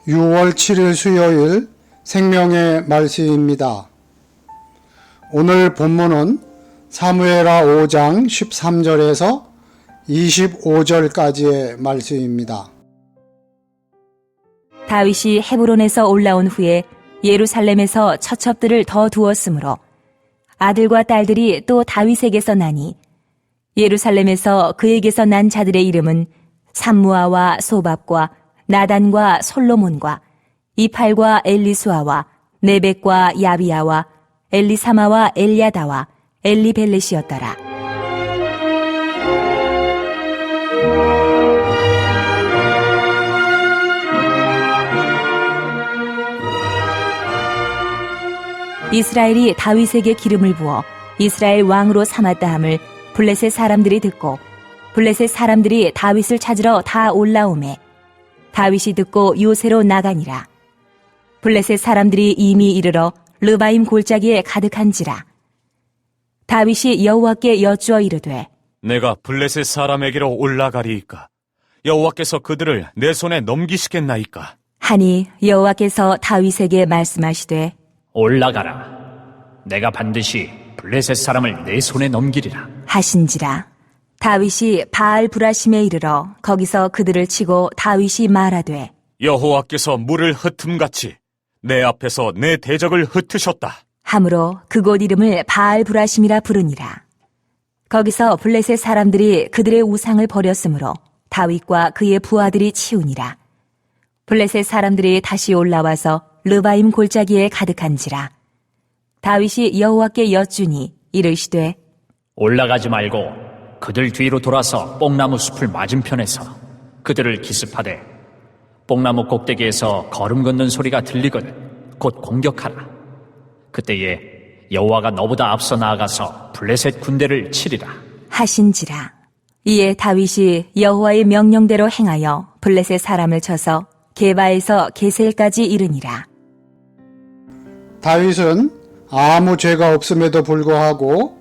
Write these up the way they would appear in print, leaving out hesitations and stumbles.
(6월 7일) 수요일 생명의 말씀입니다. 오늘 본문은 사무엘하 5장 13절에서 25절까지의 말씀입니다. 다윗이 헤브론에서 올라온 후에 예루살렘에서 처첩들을 더 두었으므로 아들과 딸들이 또 다윗에게서 나니 예루살렘에서 그에게서 난 자들의 이름은 삼무아와 소밥과 나단과 솔로몬과 이팔과 엘리수아와 네벡과 야비야와 엘리사마와 엘야다와 엘리벨렛이었더라. 이스라엘이 다윗에게 기름을 부어 이스라엘 왕으로 삼았다 함을 블레셋 사람들이 듣고 블레셋 사람들이 다윗을 찾으러 다 올라오매 다윗이 듣고 요새로 나가니라. 블레셋 사람들이 이미 이르러 르바임 골짜기에 가득한지라. 다윗이 여호와께 여쭈어 이르되 내가 블레셋 사람에게로 올라가리이까? 여호와께서 그들을 내 손에 넘기시겠나이까? 하니 여호와께서 다윗에게 말씀하시되 올라가라. 내가 반드시 블레셋 사람을 내 손에 넘기리라. 하신지라. 다윗이 바알 브라심에 이르러 거기서 그들을 치고 다윗이 말하되 여호와께서 물을 흩음같이 내 앞에서 내 대적을 흩으셨다. 함으로 그곳 이름을 바알 브라심이라 부르니라. 거기서 블레셋 사람들이 그들의 우상을 버렸으므로 다윗과 그의 부하들이 치우니라. 블레셋 사람들이 다시 올라와서 르바임 골짜기에 가득한지라. 다윗이 여호와께 여쭈니 이르시되 올라가지 말고 그들 뒤로 돌아서 뽕나무 숲을 맞은편에서 그들을 기습하되 뽕나무 꼭대기에서 걸음 걷는 소리가 들리거든 곧 공격하라. 그때에 여호와가 너보다 앞서 나아가서 블레셋 군대를 치리라. 하신지라. 이에 다윗이 여호와의 명령대로 행하여 블레셋 사람을 쳐서 게바에서 게셀까지 이르니라. 다윗은 아무 죄가 없음에도 불구하고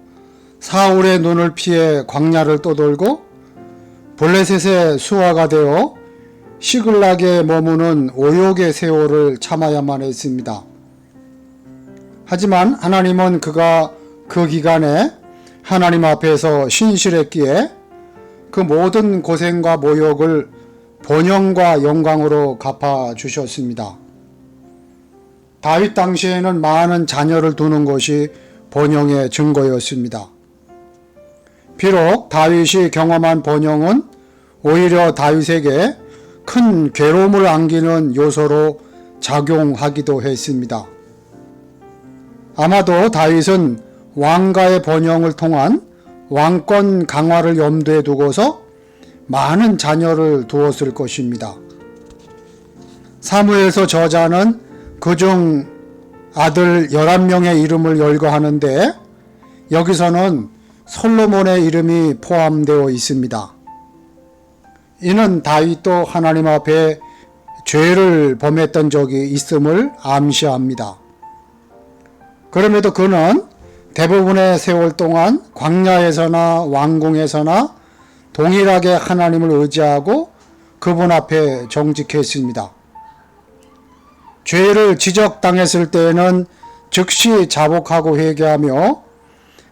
사울의 눈을 피해 광야를 떠돌고 블레셋의 수하가 되어 시글락에 머무는 오욕의 세월을 참아야만 했습니다. 하지만 하나님은 그가 그 기간에 하나님 앞에서 신실했기에 그 모든 고생과 모욕을 번영과 영광으로 갚아주셨습니다. 다윗 당시에는 많은 자녀를 두는 것이 번영의 증거였습니다. 비록 다윗이 경험한 번영은 오히려 다윗에게 큰 괴로움을 안기는 요소로 작용하기도 했습니다. 아마도 다윗은 왕가의 번영을 통한 왕권 강화를 염두에 두고서 많은 자녀를 두었을 것입니다. 사무엘서 저자는 그중 아들 11명의 이름을 열거하는데 여기서는 솔로몬의 이름이 포함되어 있습니다. 이는 다윗도 하나님 앞에 죄를 범했던 적이 있음을 암시합니다. 그럼에도 그는 대부분의 세월 동안 광야에서나 왕궁에서나 동일하게 하나님을 의지하고 그분 앞에 정직했습니다. 죄를 지적당했을 때에는 즉시 자복하고 회개하며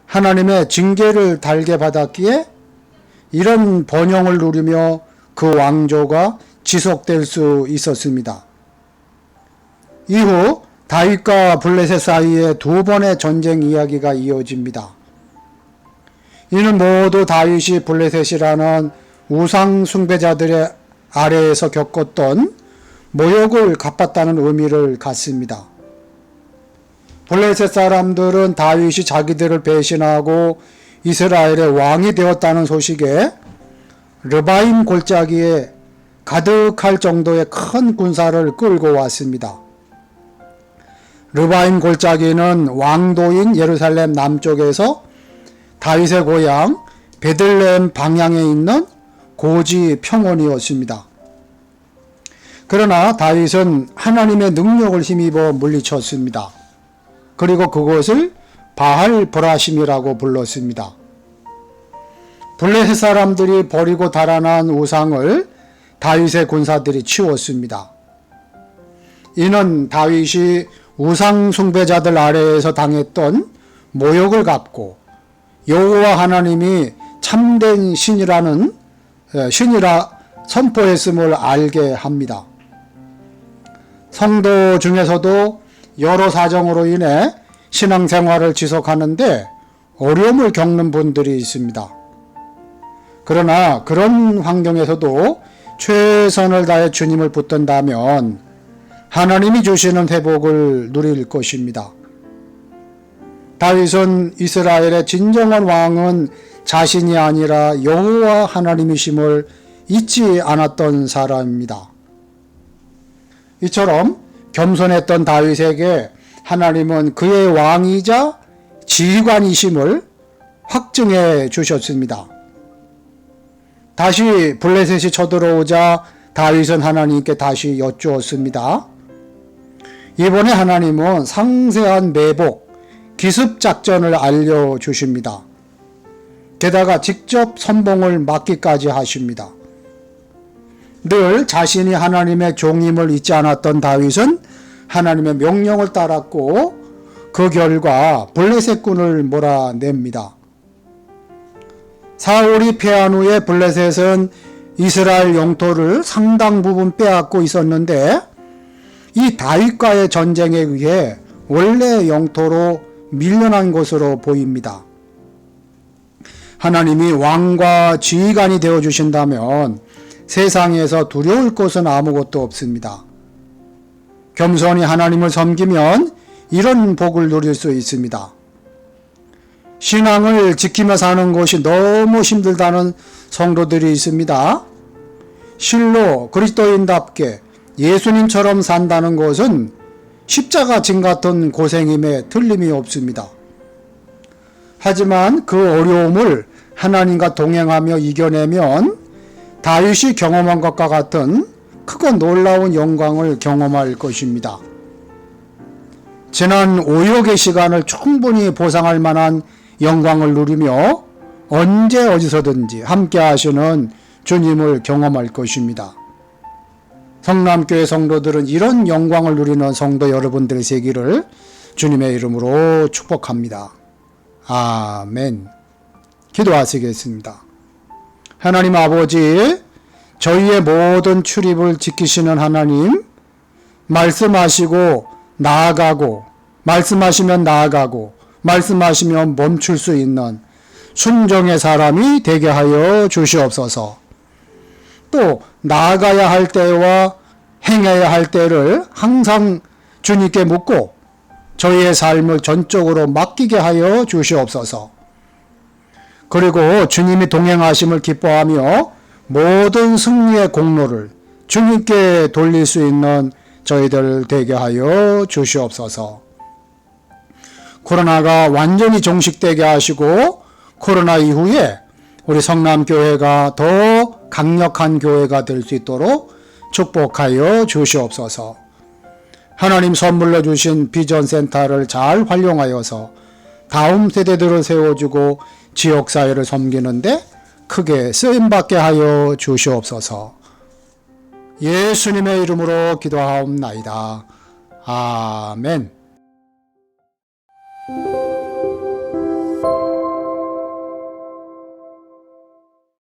하나님의 징계를 달게 받았기에 이런 번영을 누리며 그 왕조가 지속될 수 있었습니다. 이후 다윗과 블레셋 사이에 두 번의 전쟁 이야기가 이어집니다. 이는 모두 다윗이 블레셋이라는 우상 숭배자들의 아래에서 겪었던 모욕을 갚았다는 의미를 갖습니다. 블레셋 사람들은 다윗이 자기들을 배신하고 이스라엘의 왕이 되었다는 소식에 르바임 골짜기에 가득할 정도의 큰 군사를 끌고 왔습니다. 르바임 골짜기는 왕도인 예루살렘 남쪽에서 다윗의 고향 베들레헴 방향에 있는 고지 평원이었습니다. 그러나 다윗은 하나님의 능력을 힘입어 물리쳤습니다. 그리고 그것을 바알 브라심이라고 불렀습니다. 블레셋 사람들이 버리고 달아난 우상을 다윗의 군사들이 치웠습니다. 이는 다윗이 우상 숭배자들 아래에서 당했던 모욕을 갚고 여호와 하나님이 참된 신이라 선포했음을 알게 합니다. 성도 중에서도 여러 사정으로 인해 신앙생활을 지속하는데 어려움을 겪는 분들이 있습니다. 그러나 그런 환경에서도 최선을 다해 주님을 붙든다면 하나님이 주시는 회복을 누릴 것입니다. 다윗은 이스라엘의 진정한 왕은 자신이 아니라 여호와 하나님이심을 잊지 않았던 사람입니다. 이처럼 겸손했던 다윗에게 하나님은 그의 왕이자 지휘관이심을 확증해 주셨습니다. 다시 블레셋이 쳐들어오자 다윗은 하나님께 다시 여쭈었습니다. 이번에 하나님은 상세한 매복, 기습 작전을 알려주십니다. 게다가 직접 선봉을 맡기까지 하십니다. 늘 자신이 하나님의 종임을 잊지 않았던 다윗은 하나님의 명령을 따랐고 그 결과 블레셋군을 몰아냅니다. 사울이 패한 후에 블레셋은 이스라엘 영토를 상당 부분 빼앗고 있었는데 이 다윗과의 전쟁에 의해 원래 영토로 밀려난 것으로 보입니다. 하나님이 왕과 지휘관이 되어주신다면 세상에서 두려울 것은 아무것도 없습니다. 겸손히 하나님을 섬기면 이런 복을 누릴 수 있습니다. 신앙을 지키며 사는 것이 너무 힘들다는 성도들이 있습니다. 실로 그리스도인답게 예수님처럼 산다는 것은 십자가 진 같은 고생임에 틀림이 없습니다. 하지만 그 어려움을 하나님과 동행하며 이겨내면 다윗이 경험한 것과 같은 크고 놀라운 영광을 경험할 것입니다. 지난 오역의 시간을 충분히 보상할 만한 영광을 누리며 언제 어디서든지 함께 하시는 주님을 경험할 것입니다. 성남교회 성도들은 이런 영광을 누리는 성도 여러분들의 세기를 주님의 이름으로 축복합니다. 아멘. 기도하시겠습니다. 하나님 아버지, 저희의 모든 출입을 지키시는 하나님, 말씀하시고 나아가고, 말씀하시면 나아가고, 말씀하시면 멈출 수 있는 순종의 사람이 되게 하여 주시옵소서. 또 나아가야 할 때와 행해야 할 때를 항상 주님께 묻고 저희의 삶을 전적으로 맡기게 하여 주시옵소서. 그리고 주님이 동행하심을 기뻐하며 모든 승리의 공로를 주님께 돌릴 수 있는 저희들 되게 하여 주시옵소서. 코로나가 완전히 종식되게 하시고 코로나 이후에 우리 성남교회가 더 강력한 교회가 될 수 있도록 축복하여 주시옵소서. 하나님 선물로 주신 비전센터를 잘 활용하여서 다음 세대들을 세워주고 지역사회를 섬기는데 크게 쓰임받게 하여 주시옵소서. 예수님의 이름으로 기도하옵나이다. 아멘.